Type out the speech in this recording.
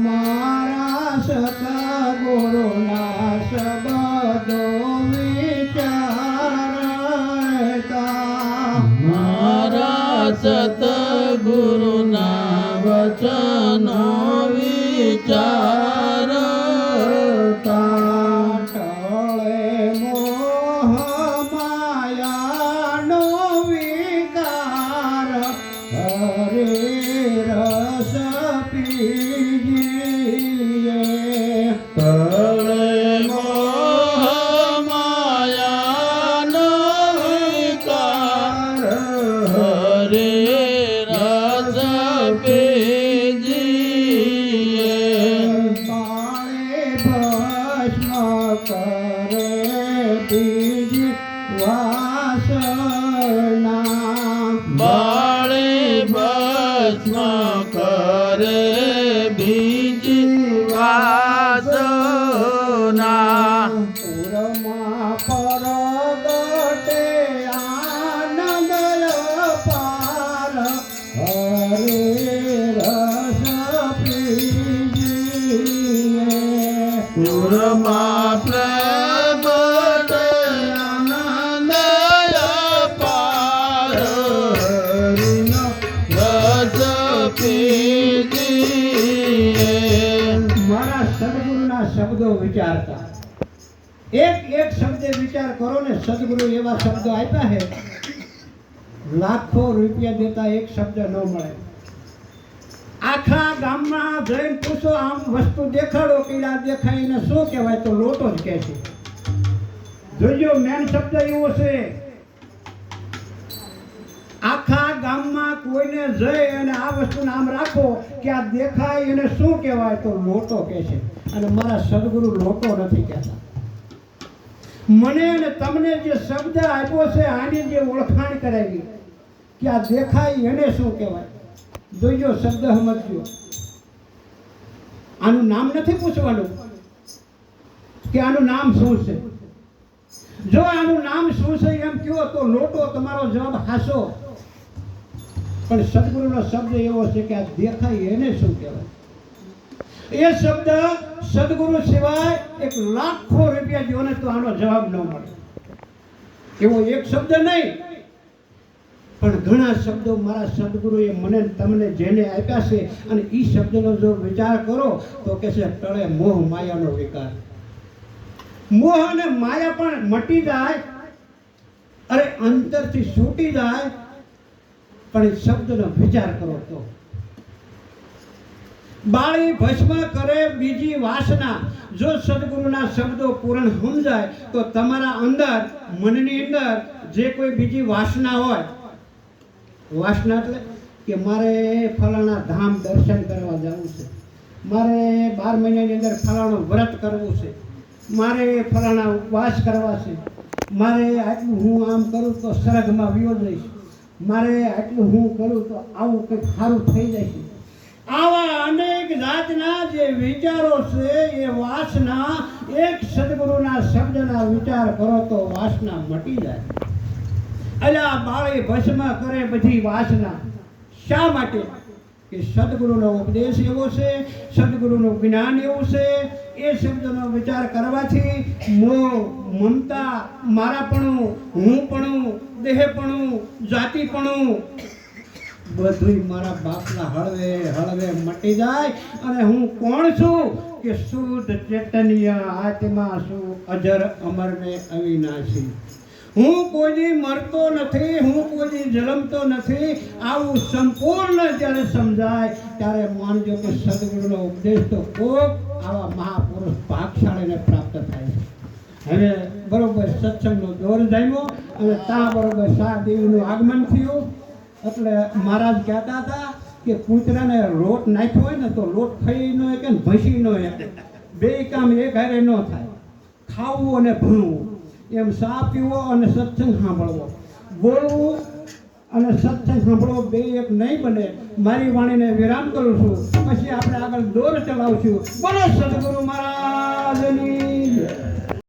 મારા સતગુરુના શબ્દો વિચારતા, મારા સતગુરુના વચનો વિચારતા, ટળે મોહ માયાનો વિકાર, હરે રસ પીજીએ. તળે મોહ માયાનો વિકાર, હરે રસ પીજીએ. બાળે ભસ્મ કરે બીજ વાસના, બાળે ભસ્મ કરે બીજ વાસના, પુરમાં પરગટે આનંદ અપાર, હરે રસ પીજીએ. પૂરમાં પ્રગટે આનંદ અપાર, હરિનો રસ પીજીએ. મારા સદગુરુના શબ્દો વિચારતા, એક એક શબ્દે વિચાર કરો ને. સદગુરુ એવા શબ્દો આપ્યા છે, લાખો રૂપિયા દેતા એક શબ્દ ન મળે. આખા ગામમાં જઈને પૂછો, આમ વસ્તુ દેખાડો, કીડા દેખાય એને શું કહેવાય, તો લોટો જ કહે છે. જોજો, મેન શબ્દ એવો છે. આખા ગામમાં કોઈને જઈ અને આ વસ્તુ નામ રાખો કે આ દેખાય એને શું કહેવાય, તો લોટો કહે છે. અને મારા સદગુરુ લોટો નથી કહેતા. મને અને તમને જે શબ્દ આપ્યો છે, આની જે ઓળખાણ કરાવી કે આ દેખાય એને શું કહેવાય, જોઈજો, શબ્દ સમજજો. આનું નામ નથી પૂછવાનું કે આનું નામ શું છે. જો આનું નામ શું છે એમ કહો તો લોટો તમારો જવાબ હાસો. પણ સદગુરુનો શબ્દ એવો છે કે આ દેખાય એને શું કહેવાય. એ શબ્દ સદગુરુ સિવાય એક લાખો રૂપિયા જો ને તો આનો જવાબ ન મળે. એવો એક શબ્દ નહીં, પણ ઘણા શબ્દો મારા સદગુરુએ મને તમને જેને આપ્યા છે. અને એ શબ્દનો જો વિચાર કરો તો કે છે ટળે મોહ માયાનો વિકાર. મોહ અને માયા પણ મટી જાય, અરે અંતરથી છૂટી જાય, પણ એ શબ્દનો વિચાર કરો તો. બાળી ભસ્મ કરે બીજી વાસના. જો સદગુરુના શબ્દો પૂર્ણ સમજાય તો તમારા અંદર, મનની અંદર જે કોઈ બીજી વાસના હોય, વાસના એટલે કે મારે ફલાણા ધામ દર્શન કરવા જવું છે, મારે 12 મહિનાની અંદર ફલાણું વ્રત કરવું છે, મારે ફલાણા ઉપવાસ કરવા છે, મારે આટલું હું આમ કરું તો સ્વર્ગમાં વિયો જઈશ, મારે આટલું હું કરું તો આવું કંઈક સારું થઈ જશે. આવા અનેક જાતના જે વિચારો છે એ વાસના, એક સદગુરુના શબ્દના વિચાર કરો તો વાસના મટી જાય. અલા બાળી ભસ્મ કરે બધી વાસના. શા માટે? કે સદગુરુનો ઉપદેશ એવો છે, સદગુરુનું જ્ઞાન એવું છે. એ શબ્દનો વિચાર કરવાથી મોહ, મમતા, મારાપણું, હુંપણું, દેહપણું, જાતિપણું બધું મારા બાપના હળવે હળવે મટી જાય. અને હું કોણ છું? કે શુદ્ધ ચૈતન્ય આત્મા છું, અજર અમર ને અવિનાશી. હું કોઈ મરતો નથી, હું કોઈ જન્મતો નથી. આવું સંપૂર્ણ જ્યારે સમજાય ત્યારે માનજો કે સદગુરુનો ઉપદેશ તો કોક આવા મહાપુરુષ ભાગશાળીને પ્રાપ્ત થાય છે. હવે બરોબર સત્સંગનો દોર જામ્યો અને ત્યાં બરોબર શાહ દેવીનું આગમન થયું. એટલે મહારાજ કહેતા હતા કે કૂતરાને લોટ નાખ્યો હોય ને તો લોટ ખાઈ ન કે ભસી ન હોય, બે કામ એક હારે ન થાય. ખાવું અને ભણવું, એમ ચા પીવો અને સત્સંગ સાંભળવો, બોલવું અને સત્સંગ સાંભળવો બે એક નહીં બને. મારી વાણીને વિરામ કરું છું, પછી આપણે આગળ દોર ચલાવશું. બોલો સદગુરુ મહારાજ.